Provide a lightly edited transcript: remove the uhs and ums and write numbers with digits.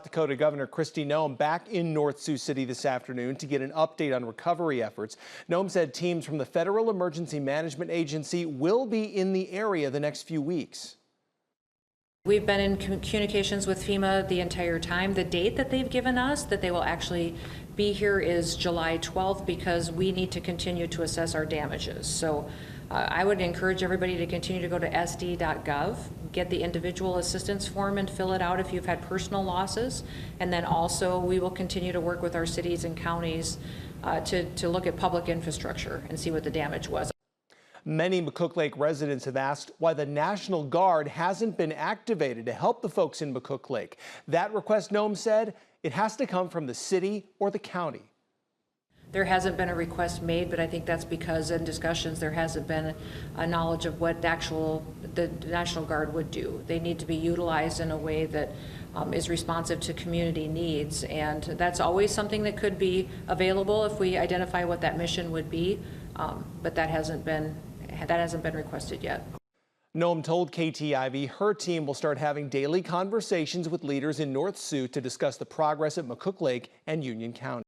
Dakota Governor Noem back in North Sioux City this afternoon to get an update on recovery efforts. Noem said teams from the Federal Emergency Management Agency will be in the area the next few weeks. We've been in communications with FEMA the entire time. The date that they've given us that they will actually be here is July 12th because we need to continue to assess our damages. So I would encourage everybody to continue to go to sd.gov, get the individual assistance form and fill it out if you've had personal losses. And then also we will continue to work with our cities and counties to look at public infrastructure and see what the damage was. Many McCook Lake residents have asked why the National Guard hasn't been activated to help the folks in McCook Lake. That request, Noem said, it has to come from the city or the county. There hasn't been a request made, but I think that's because in discussions there hasn't been a knowledge of what the National Guard would do. They need to be utilized in a way that is responsive to community needs, and that's always something that could be available if we identify what that mission would be, but that hasn't been requested yet. Noem told KTIV her team will start having daily conversations with leaders in North Sioux to discuss the progress at McCook Lake and Union County.